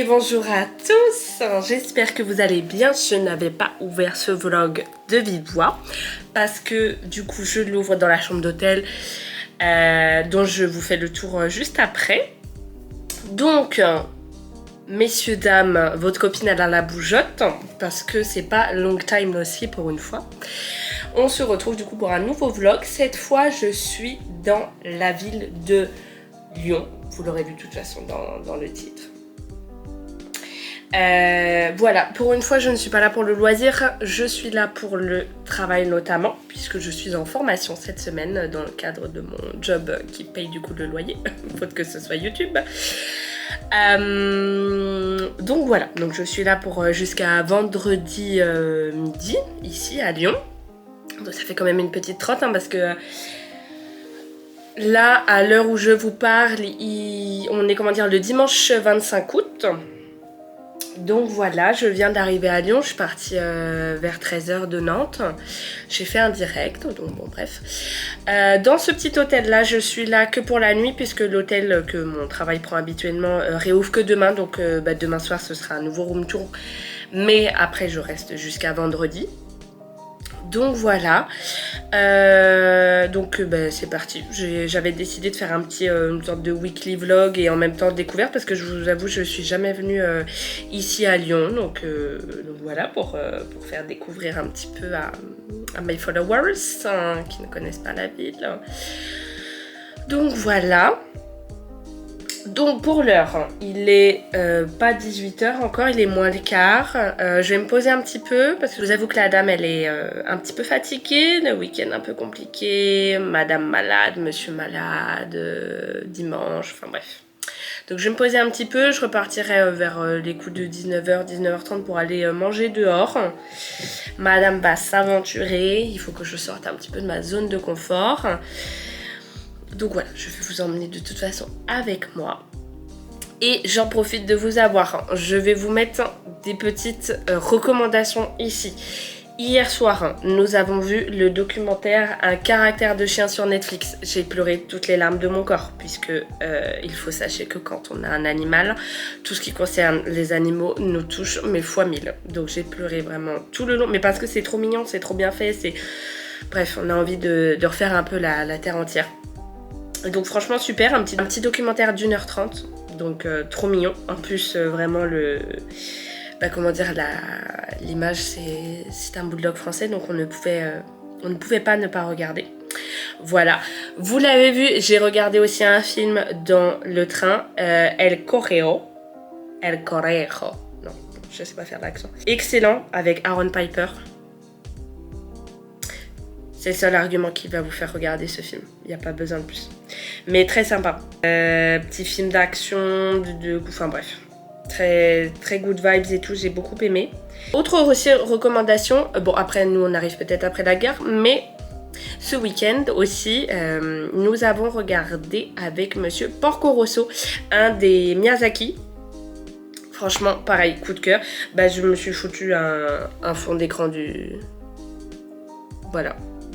Et bonjour à tous, j'espère que vous allez bien. Je n'avais pas ouvert ce vlog de vive voix parce que du coup je l'ouvre dans la chambre d'hôtel dont je vous fais le tour juste après. Donc messieurs dames, votre copine elle a la bougeotte parce que c'est pas long time no see pour une fois. On se retrouve du coup pour un nouveau vlog. Cette fois je suis dans la ville de Lyon, vous l'aurez vu de toute façon dans le titre. Voilà, pour une fois je ne suis pas là pour le loisir, je suis là pour le travail notamment, puisque je suis en formation cette semaine dans le cadre de mon job qui paye du coup le loyer, faute que ce soit YouTube. Donc voilà, donc je suis là pour jusqu'à vendredi midi, ici à Lyon. Donc ça fait quand même une petite trotte, parce que là, à l'heure où je vous parle, on est le dimanche 25 août. Donc voilà, je viens d'arriver à Lyon, je suis partie vers 13h de Nantes. J'ai fait un direct, donc bon bref. Dans ce petit hôtel là, je suis là que pour la nuit puisque l'hôtel que mon travail prend habituellement réouvre que demain. Donc demain soir ce sera un nouveau room tour. Mais après je reste jusqu'à vendredi. Donc voilà, c'est parti. J'avais décidé de faire un petit, une sorte de weekly vlog et en même temps découverte parce que je vous avoue je suis jamais venue ici à Lyon. Donc voilà, pour faire découvrir un petit peu à mes followers qui ne connaissent pas la ville. Donc voilà. Donc pour l'heure, il est pas 18h encore, il est moins le quart. Je vais me poser un petit peu parce que je vous avoue que la dame elle est un petit peu fatiguée, le week-end un peu compliqué, madame malade, monsieur malade, dimanche, enfin bref. Donc je vais me poser un petit peu, je repartirai vers les coups de 19h, 19h30 pour aller manger dehors. Madame va s'aventurer, il faut que je sorte un petit peu de ma zone de confort. Donc voilà, je vais vous emmener de toute façon avec moi. Et j'en profite de vous avoir. Je vais vous mettre des petites recommandations ici. Hier soir, nous avons vu le documentaire Un caractère de chien sur Netflix. J'ai pleuré toutes les larmes de mon corps, puisque il faut sachez que quand on a un animal, tout ce qui concerne les animaux nous touche, mais fois 1000. Donc j'ai pleuré vraiment tout le long, mais parce que c'est trop mignon, c'est trop bien fait. Bref, on a envie de refaire un peu la terre entière. Donc franchement super, un petit documentaire d'1h30, donc trop mignon. En plus vraiment l'image c'est un bulldog français, donc on ne pouvait pas ne pas regarder. Voilà, vous l'avez vu, j'ai regardé aussi un film dans le train, El Correo, non je sais pas faire l'accent. Excellent, avec Aaron Piper. C'est le seul argument qui va vous faire regarder ce film. Il n'y a pas besoin de plus. Mais très sympa. Petit film d'action, enfin bref. Très, très good vibes et tout, j'ai beaucoup aimé. Autre aussi recommandation, bon après nous on arrive peut-être après la gare, mais ce week-end aussi, nous avons regardé avec monsieur Porco Rosso, un des Miyazaki. Franchement, pareil, coup de cœur. Je me suis foutu un fond d'écran du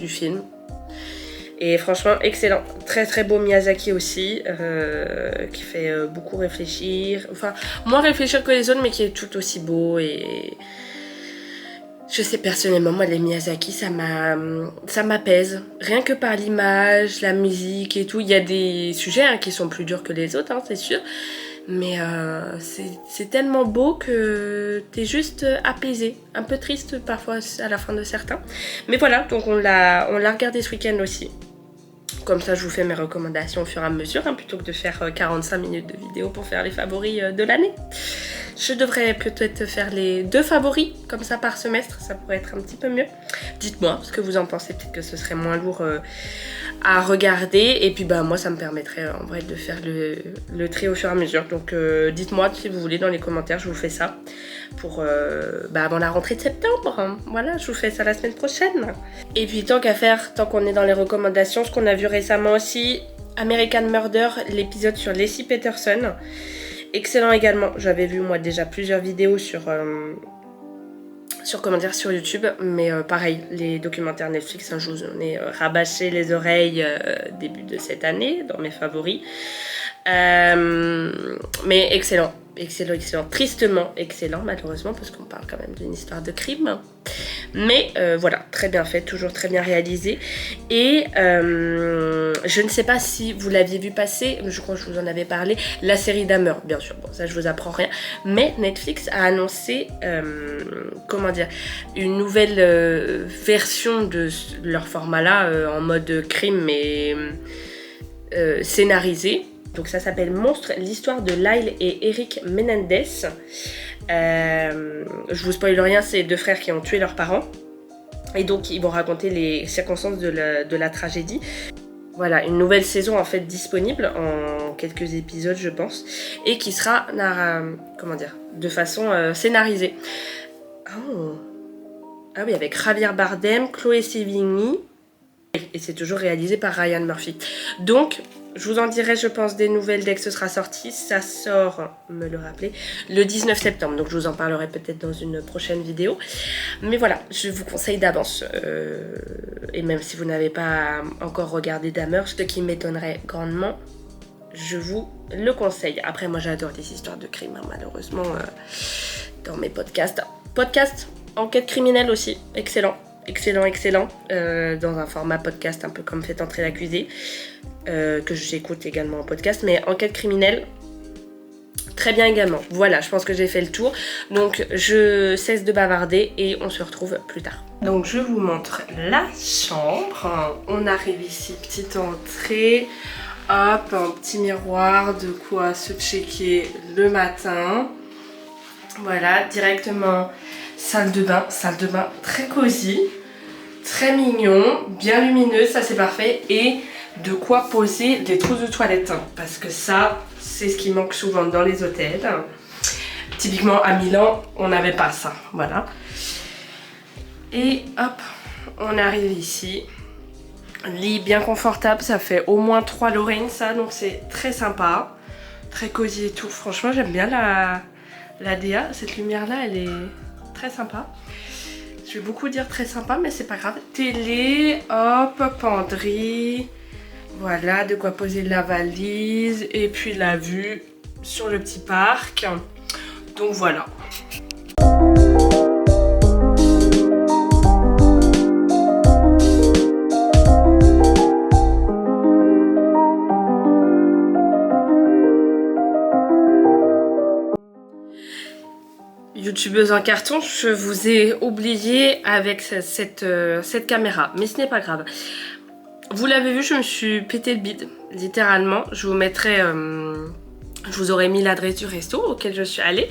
film. Et franchement excellent, très très beau Miyazaki aussi, qui fait beaucoup réfléchir, enfin moins réfléchir que les autres mais qui est tout aussi beau. Et je sais personnellement, moi les Miyazaki ça m'apaise, rien que par l'image, la musique et tout. Il y a des sujets qui sont plus durs que les autres, c'est sûr, mais c'est tellement beau que t'es juste apaisé, un peu triste parfois à la fin de certains. Mais voilà, donc on l'a regardé ce week-end aussi. Comme ça je vous fais mes recommandations au fur et à mesure, plutôt que de faire 45 minutes de vidéo pour faire les favoris de l'année. Je devrais peut-être faire les 2 favoris, comme ça par semestre, ça pourrait être un petit peu mieux. Dites-moi ce que vous en pensez, peut-être que ce serait moins lourd à regarder. Et puis moi ça me permettrait en vrai de faire le tri au fur et à mesure. Donc dites-moi si vous voulez dans les commentaires, je vous fais ça pour avant la rentrée de septembre. Voilà, je vous fais ça la semaine prochaine. Et puis tant qu'à faire, tant qu'on est dans les recommandations, ce qu'on a vu récemment aussi, American Murder, l'épisode sur Laci Peterson. Excellent également, j'avais vu moi déjà plusieurs vidéos sur YouTube, mais pareil, les documentaires Netflix, je vous en ai rabâché les oreilles début de cette année dans mes favoris. Mais excellent, excellent, excellent. Tristement excellent, malheureusement, parce qu'on parle quand même d'une histoire de crime. Mais voilà, très bien fait, toujours très bien réalisé. Et je ne sais pas si vous l'aviez vu passer, je crois que je vous en avais parlé, la série Dahmer, bien sûr. Bon, ça je vous apprends rien. Mais Netflix a annoncé, comment dire, une nouvelle version de leur format là, en mode crime, mais scénarisé. Donc ça s'appelle Monstre, l'histoire de Lyle et Eric Menendez. Je vous spoil rien, c'est deux frères qui ont tué leurs parents. Et donc ils vont raconter les circonstances de la tragédie. Voilà, une nouvelle saison en fait disponible en quelques épisodes je pense. Et qui sera, comment dire, de façon scénarisée. Oh. Ah oui, avec Javier Bardem, Chloé Sevigny. Et c'est toujours réalisé par Ryan Murphy. Donc, je vous en dirai, je pense, des nouvelles dès que ce sera sorti. Ça sort, me le rappeler, le 19 septembre. Donc, je vous en parlerai peut-être dans une prochaine vidéo. Mais voilà, je vous conseille d'avance. Et même si vous n'avez pas encore regardé Dahmer, ce qui m'étonnerait grandement, je vous le conseille. Après, moi, j'adore les histoires de crime, hein, malheureusement, dans mes podcasts. Podcast, enquête criminelle aussi, excellent. Excellent, excellent, dans un format podcast un peu comme Faites entrer l'accusé, que j'écoute également en podcast, mais enquête criminelle, très bien également. Voilà, je pense que j'ai fait le tour, donc je cesse de bavarder et on se retrouve plus tard. Donc je vous montre la chambre, on arrive ici, petite entrée, hop, un petit miroir, de quoi se checker le matin, voilà, directement... salle de bain très cosy, très mignon, bien lumineux, ça c'est parfait. Et de quoi poser des trousses de toilette, parce que ça, c'est ce qui manque souvent dans les hôtels. Typiquement à Milan, on n'avait pas ça, voilà. Et hop, on arrive ici. Lit bien confortable, ça fait au moins 3 Lorraine ça, donc c'est très sympa. Très cosy et tout, franchement j'aime bien la DA, cette lumière là elle est... très sympa. Je vais beaucoup dire très sympa, mais c'est pas grave. Télé, hop, penderie. Voilà, de quoi poser la valise. Et puis la vue sur le petit parc. Donc voilà. Youtubeuse en carton, je vous ai oublié avec cette caméra, mais ce n'est pas grave. Vous l'avez vu, je me suis pété le bide, littéralement. Je vous mettrai, je vous aurais mis l'adresse du resto auquel je suis allée.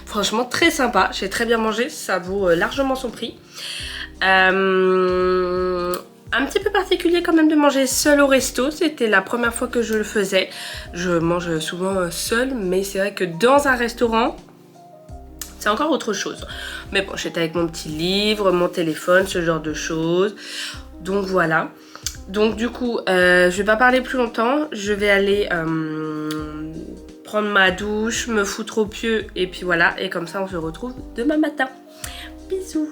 Franchement, très sympa, j'ai très bien mangé, ça vaut largement son prix. Un petit peu particulier quand même de manger seul au resto, c'était la première fois que je le faisais. Je mange souvent seule, mais c'est vrai que dans un restaurant, c'est encore autre chose. Mais bon, j'étais avec mon petit livre, mon téléphone, ce genre de choses. Donc voilà. Donc du coup, je vais pas parler plus longtemps. Je vais aller prendre ma douche, me foutre au pieu. Et puis voilà. Et comme ça, on se retrouve demain matin. Bisous.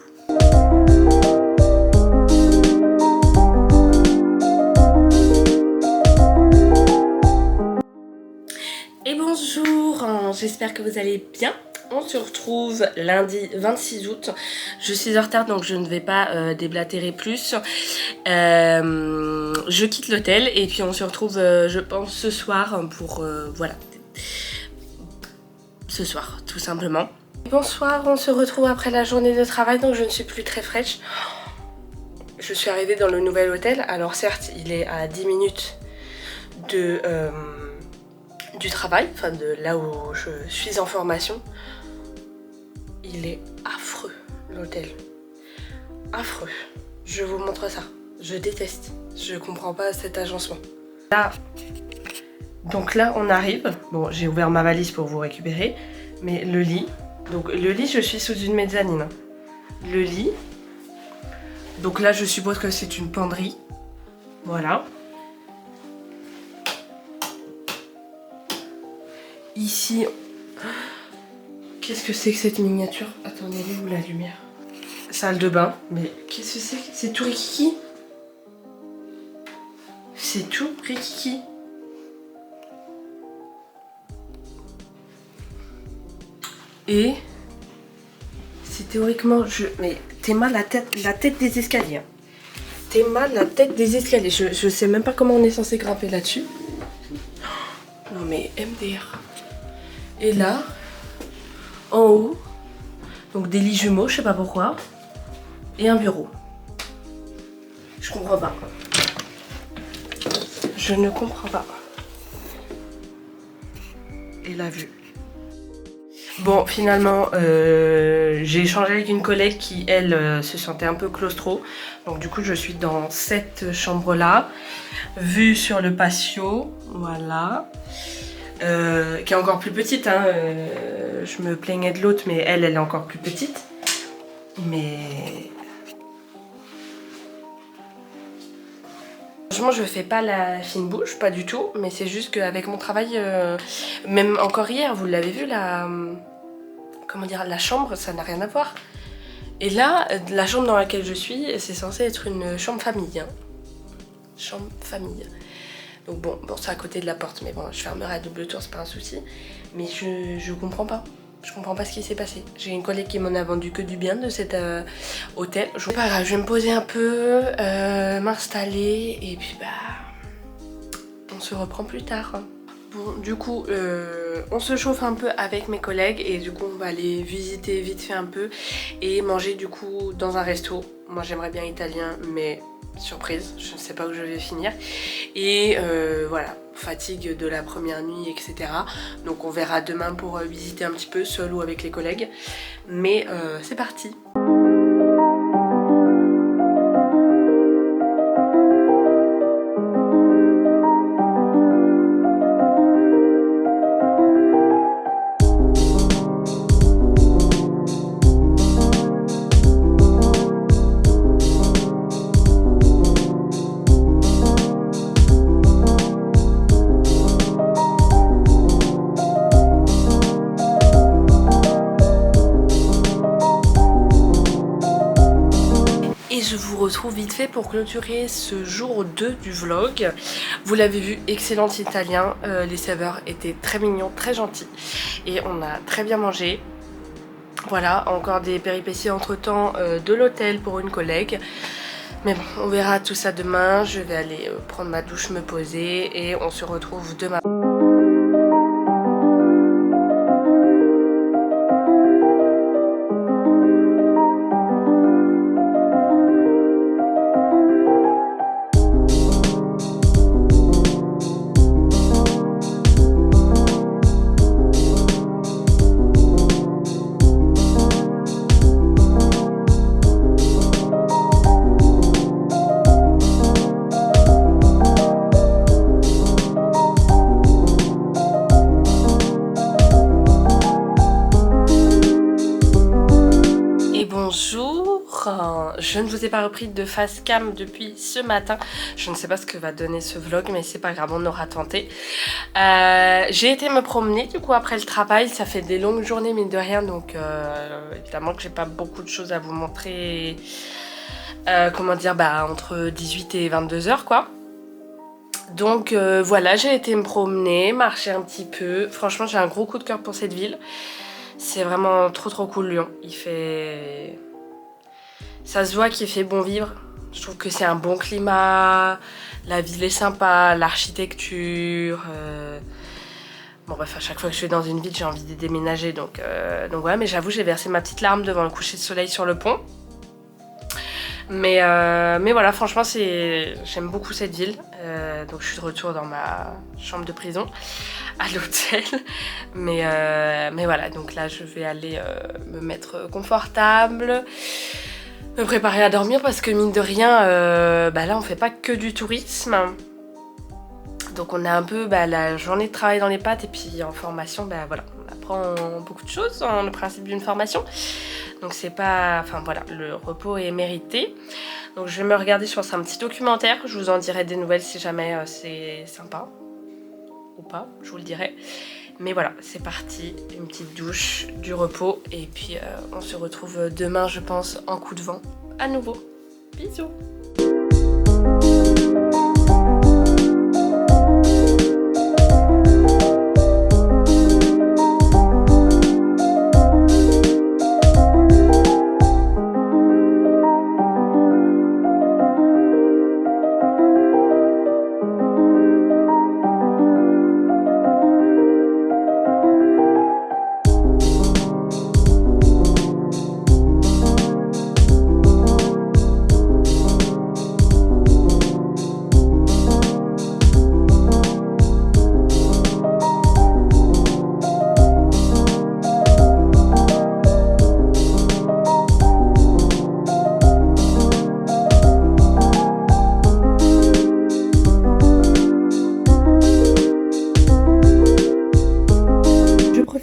Et bonjour, j'espère que vous allez bien. On se retrouve lundi 26 août. Je suis en retard donc je ne vais pas déblatérer plus. Je quitte l'hôtel et puis on se retrouve je pense ce soir pour voilà. Ce soir tout simplement. Bonsoir, on se retrouve après la journée de travail donc je ne suis plus très fraîche. Je suis arrivée dans le nouvel hôtel. Alors certes il est à 10 minutes de... du travail, enfin de là où je suis en formation. Il est affreux l'hôtel, affreux. Je vous montre ça, je déteste, je comprends pas cet agencement. Là, donc là on arrive, bon j'ai ouvert ma valise pour vous récupérer, mais le lit, donc le lit je suis sous une mezzanine. Le lit, donc là je suppose que c'est une penderie, voilà. Ici, qu'est-ce que c'est que cette miniature? Attendez, elle est où la lumière? Salle de bain, mais qu'est-ce que c'est? C'est tout rikiki? C'est tout rikiki. Et c'est théoriquement... Mais t'es mal la tête des escaliers. Hein. T'es mal la tête des escaliers. Je sais même pas comment on est censé grimper là-dessus. Non mais MDR. Et là, en haut, donc des lits jumeaux, je sais pas pourquoi. Et un bureau. Je comprends pas. Je ne comprends pas. Et la vue. Bon, finalement, j'ai échangé avec une collègue qui, elle, se sentait un peu claustro. Donc du coup, je suis dans cette chambre-là. Vue sur le patio, voilà. Qui est encore plus petite, hein. Je me plaignais de l'autre, mais elle est encore plus petite. Mais... Franchement, je fais pas la fine bouche, pas du tout, mais c'est juste qu'avec mon travail, même encore hier, vous l'avez vu, comment dire, la chambre, ça n'a rien à voir. Et là, la chambre dans laquelle je suis, c'est censé être une chambre famille. Hein. Chambre famille. Donc bon, c'est à côté de la porte, mais bon, je fermerai à double tour, c'est pas un souci. Mais je comprends pas. Je comprends pas ce qui s'est passé. J'ai une collègue qui m'en a vendu que du bien de cet hôtel. C'est pas grave, je vais me poser un peu, m'installer et puis on se reprend plus tard. Bon, du coup, on se chauffe un peu avec mes collègues et du coup, on va aller visiter vite fait un peu et manger du coup dans un resto. Moi, j'aimerais bien italien, mais surprise, je ne sais pas où je vais finir. Et voilà, fatigue de la première nuit, etc. Donc on verra demain pour visiter un petit peu, seul ou avec les collègues. Mais c'est parti. Je vous retrouve vite fait pour clôturer ce jour 2 du vlog. Vous l'avez vu, excellent italien. Les serveurs étaient très mignons, très gentils. Et on a très bien mangé. Voilà, encore des péripéties entre temps de l'hôtel pour une collègue. Mais bon, on verra tout ça demain. Je vais aller prendre ma douche, me poser et on se retrouve demain. Je ne vous ai pas repris de face cam depuis ce matin. Je ne sais pas ce que va donner ce vlog, mais c'est pas grave, on aura tenté. J'ai été me promener du coup après le travail. Ça fait des longues journées mine de rien, donc évidemment que j'ai pas beaucoup de choses à vous montrer. Comment dire, entre 18 et 22 heures quoi. Donc voilà, j'ai été me promener, marcher un petit peu. Franchement, j'ai un gros coup de cœur pour cette ville. C'est vraiment trop cool Lyon. Il fait... Ça se voit qu'il fait bon vivre. Je trouve que c'est un bon climat, la ville est sympa, l'architecture. Bon bref, à chaque fois que je vais dans une ville, j'ai envie de déménager. Donc voilà, mais j'avoue, j'ai versé ma petite larme devant le coucher de soleil sur le pont. Mais voilà, franchement, j'aime beaucoup cette ville. Donc je suis de retour dans ma chambre de prison à l'hôtel. Mais voilà, donc là, je vais aller me mettre confortable. Me préparer à dormir parce que mine de rien, là on fait pas que du tourisme. Donc on a un peu la journée de travail dans les pattes et puis en formation, voilà, on apprend beaucoup de choses dans le principe d'une formation. Donc c'est pas... Enfin voilà, le repos est mérité. Donc je vais me regarder, je pense, un petit documentaire. Je vous en dirai des nouvelles si jamais c'est sympa. Ou pas, je vous le dirai. Mais voilà, c'est parti, une petite douche, du repos et puis on se retrouve demain, je pense, en coup de vent à nouveau. Bisous!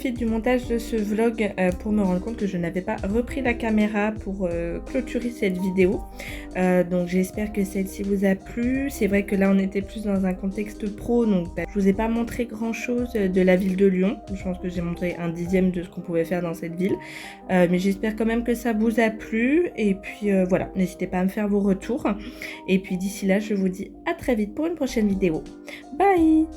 profite du montage de ce vlog pour me rendre compte que je n'avais pas repris la caméra pour clôturer cette vidéo. Donc j'espère que celle-ci vous a plu. C'est vrai que là on était plus dans un contexte pro, donc je vous ai pas montré grand chose de la ville de Lyon. Je pense que j'ai montré un dixième de ce qu'on pouvait faire dans cette ville. Mais j'espère quand même que ça vous a plu. Et puis voilà, n'hésitez pas à me faire vos retours. Et puis d'ici là, je vous dis à très vite pour une prochaine vidéo. Bye!